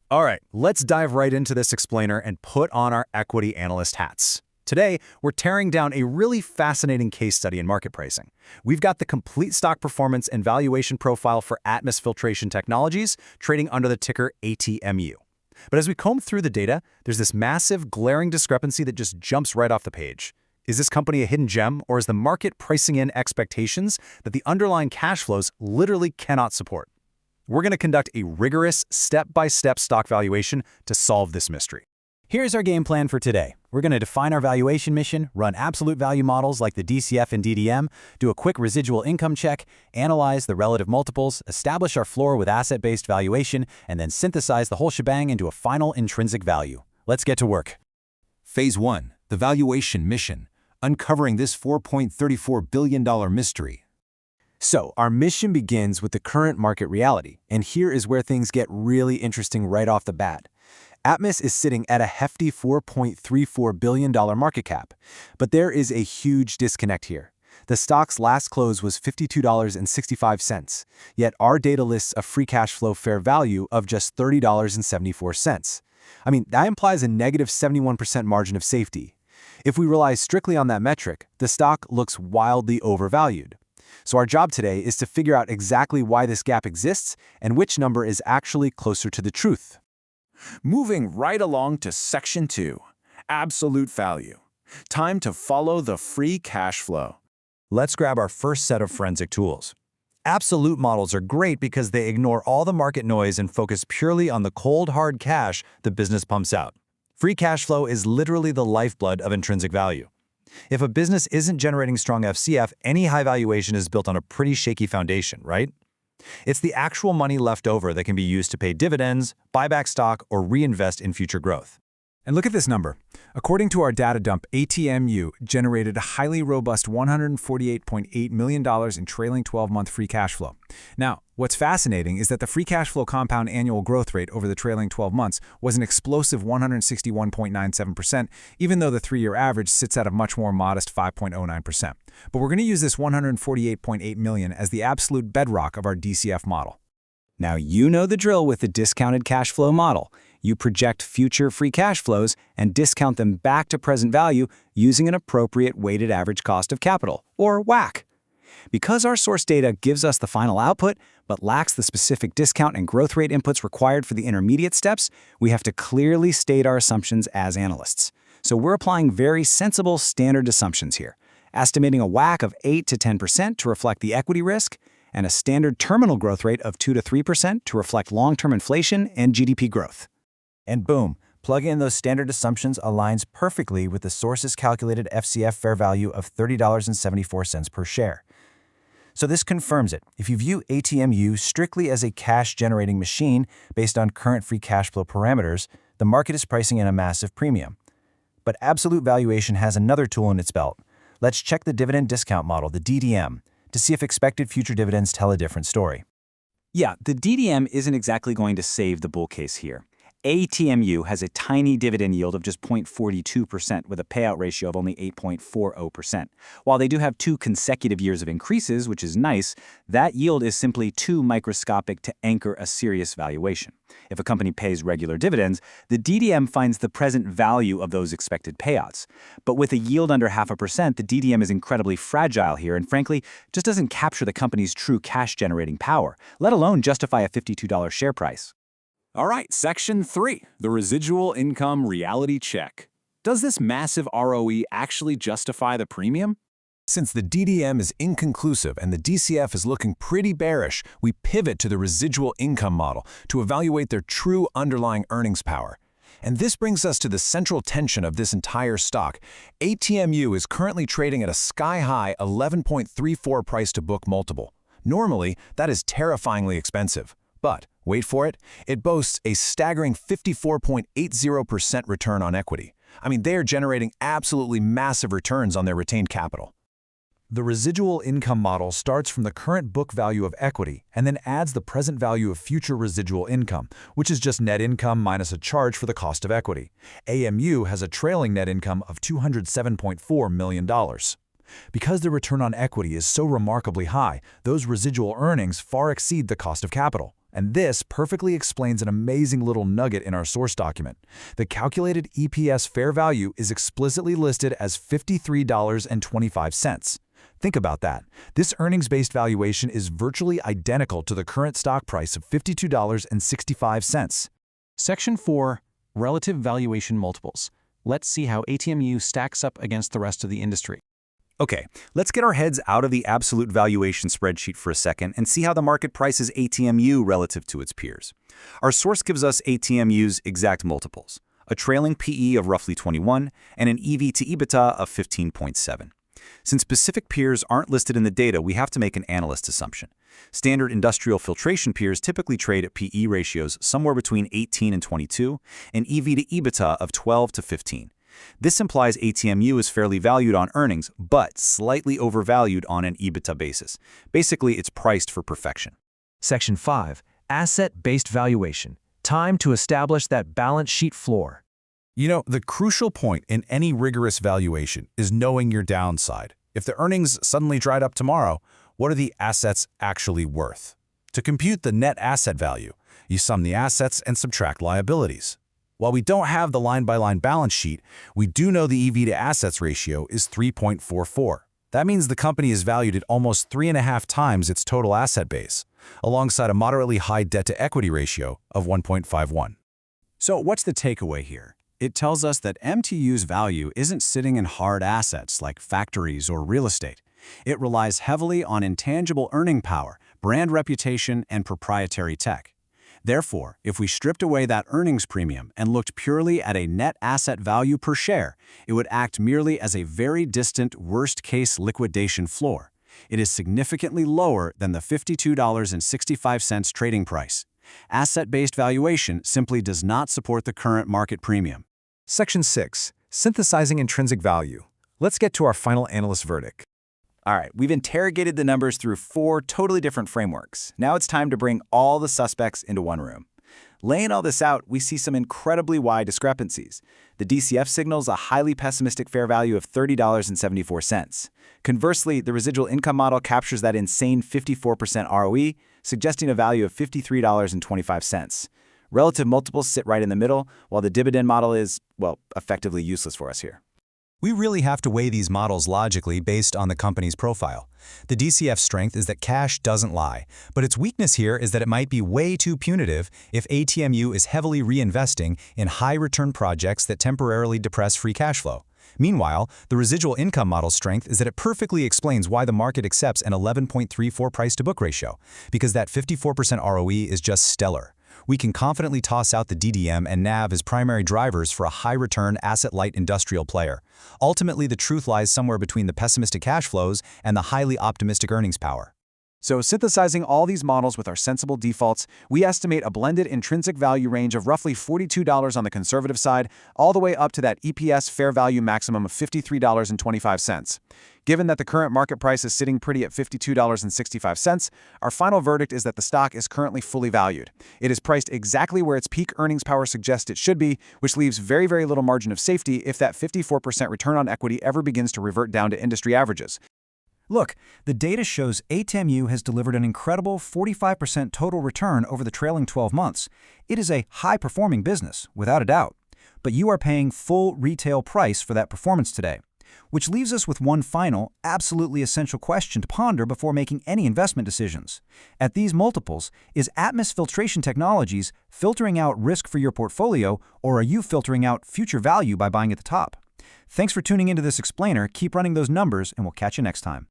All right, let's dive right into this explainer and put on our equity analyst hats. Today, we're tearing down a really fascinating case study in market pricing. We've got the complete stock performance and valuation profile for Atmus Filtration Technologies, trading under the ticker ATMU. But as we comb through the data, there's this massive, glaring discrepancy that just jumps right off the page. Is this company a hidden gem, or is the market pricing in expectations that the underlying cash flows literally cannot support? We're going to conduct a rigorous, step-by-step stock valuation to solve this mystery. Here's our game plan for today. We're going to define our valuation mission, run absolute value models like the DCF and DDM, do a quick residual income check, analyze the relative multiples, establish our floor with asset-based valuation, and then synthesize the whole shebang into a final intrinsic value. Let's get to work. Phase 1, the valuation mission, uncovering this $4.34 billion mystery. So, our mission begins with the current market reality, and here is where things get really interesting right off the bat. Atmus is sitting at a hefty $4.34 billion market cap, but there is a huge disconnect here. The stock's last close was $52.65, yet our data lists a free cash flow fair value of just $30.74. I mean, that implies a negative 71% margin of safety. If we rely strictly on that metric, the stock looks wildly overvalued. So our job today is to figure out exactly why this gap exists and which number is actually closer to the truth. Moving right along to Section 2, Absolute Value. Time to follow the free cash flow. Let's grab our first set of forensic tools. Absolute models are great because they ignore all the market noise and focus purely on the cold, hard cash the business pumps out. Free cash flow is literally the lifeblood of intrinsic value. If a business isn't generating strong FCF, any high valuation is built on a pretty shaky foundation, right? It's the actual money left over that can be used to pay dividends, buy back stock, or reinvest in future growth. And look at this number. According to our data dump, ATMU generated a highly robust $148.8 million in trailing 12-month free cash flow. Now, what's fascinating is that the free cash flow compound annual growth rate over the trailing 12 months was an explosive 161.97%, even though the three-year average sits at a much more modest 5.09%. But we're going to use this $148.8 million as the absolute bedrock of our DCF model. Now, you know the drill with the discounted cash flow model. You project future free cash flows and discount them back to present value using an appropriate weighted average cost of capital, or WACC. Because our source data gives us the final output, but lacks the specific discount and growth rate inputs required for the intermediate steps, we have to clearly state our assumptions as analysts. So we're applying very sensible standard assumptions here, estimating a WACC of 8 to 10% to reflect the equity risk, and a standard terminal growth rate of 2 to 3% to reflect long-term inflation and GDP growth. And boom, plugging in those standard assumptions aligns perfectly with the source's calculated FCF fair value of $30.74 per share. So this confirms it. If you view ATMU strictly as a cash-generating machine based on current free cash flow parameters, the market is pricing in a massive premium. But absolute valuation has another tool in its belt. Let's check the dividend discount model, the DDM, to see if expected future dividends tell a different story. Yeah, the DDM isn't exactly going to save the bull case here. ATMU has a tiny dividend yield of just 0.42% with a payout ratio of only 8.40%. While they do have 2 consecutive years of increases, which is nice, that yield is simply too microscopic to anchor a serious valuation. If a company pays regular dividends, the DDM finds the present value of those expected payouts. But with a yield under 0.5%, the DDM is incredibly fragile here and frankly just doesn't capture the company's true cash-generating power, let alone justify a $52 share price. All right, Section 3, the Residual Income Reality Check. Does this massive ROE actually justify the premium? Since the DDM is inconclusive and the DCF is looking pretty bearish, we pivot to the residual income model to evaluate their true underlying earnings power. And this brings us to the central tension of this entire stock. ATMU is currently trading at a sky-high 11.34 price-to-book multiple. Normally, that is terrifyingly expensive. But, wait for it, it boasts a staggering 54.80% return on equity. I mean, they are generating absolutely massive returns on their retained capital. The residual income model starts from the current book value of equity and then adds the present value of future residual income, which is just net income minus a charge for the cost of equity. AMU has a trailing net income of $207.4 million. Because the return on equity is so remarkably high, those residual earnings far exceed the cost of capital. And this perfectly explains an amazing little nugget in our source document. The calculated EPS fair value is explicitly listed as $53.25. Think about that. This earnings-based valuation is virtually identical to the current stock price of $52.65. Section 4, Relative Valuation Multiples. Let's see how ATMU stacks up against the rest of the industry. Okay, let's get our heads out of the absolute valuation spreadsheet for a second and see how the market prices ATMU relative to its peers. Our source gives us ATMU's exact multiples, a trailing PE of roughly 21 and an EV to EBITDA of 15.7. Since specific peers aren't listed in the data, we have to make an analyst assumption. Standard industrial filtration peers typically trade at PE ratios somewhere between 18 and 22 and EV to EBITDA of 12 to 15. This implies ATMU is fairly valued on earnings, but slightly overvalued on an EBITDA basis. Basically, it's priced for perfection. Section 5, Asset-Based Valuation. Time to establish that balance sheet floor. You know, the crucial point in any rigorous valuation is knowing your downside. If the earnings suddenly dried up tomorrow, what are the assets actually worth? To compute the net asset value, you sum the assets and subtract liabilities. While we don't have the line-by-line balance sheet, we do know the EV to assets ratio is 3.44. That means the company is valued at almost 3.5 times its total asset base, alongside a moderately high debt-to-equity ratio of 1.51. So what's the takeaway here? It tells us that MTU's value isn't sitting in hard assets like factories or real estate. It relies heavily on intangible earning power, brand reputation, and proprietary tech. Therefore, if we stripped away that earnings premium and looked purely at a net asset value per share, it would act merely as a very distant worst-case liquidation floor. It is significantly lower than the $52.65 trading price. Asset-based valuation simply does not support the current market premium. Section 6, Synthesizing Intrinsic Value. Let's get to our final analyst verdict. All right, we've interrogated the numbers through 4 totally different frameworks. Now it's time to bring all the suspects into one room. Laying all this out, we see some incredibly wide discrepancies. The DCF signals a highly pessimistic fair value of $30.74. Conversely, the residual income model captures that insane 54% ROE, suggesting a value of $53.25. Relative multiples sit right in the middle, while the dividend model is, well, effectively useless for us here. We really have to weigh these models logically based on the company's profile. The DCF strength is that cash doesn't lie, but its weakness here is that it might be way too punitive if ATMU is heavily reinvesting in high-return projects that temporarily depress free cash flow. Meanwhile, the residual income model's strength is that it perfectly explains why the market accepts an 11.34 price-to-book ratio, because that 54% ROE is just stellar. We can confidently toss out the DDM and NAV as primary drivers for a high-return, asset-light industrial player. Ultimately, the truth lies somewhere between the pessimistic cash flows and the highly optimistic earnings power. So synthesizing all these models with our sensible defaults, we estimate a blended intrinsic value range of roughly $42 on the conservative side, all the way up to that EPS fair value maximum of $53.25. Given that the current market price is sitting pretty at $52.65, our final verdict is that the stock is currently fully valued. It is priced exactly where its peak earnings power suggests it should be, which leaves very, very little margin of safety if that 54% return on equity ever begins to revert down to industry averages. Look, the data shows ATMU has delivered an incredible 45% total return over the trailing 12 months. It is a high-performing business, without a doubt. But you are paying full retail price for that performance today. Which leaves us with one final, absolutely essential question to ponder before making any investment decisions. At these multiples, is Atmus Filtration Technologies filtering out risk for your portfolio, or are you filtering out future value by buying at the top? Thanks for tuning into this explainer. Keep running those numbers, and we'll catch you next time.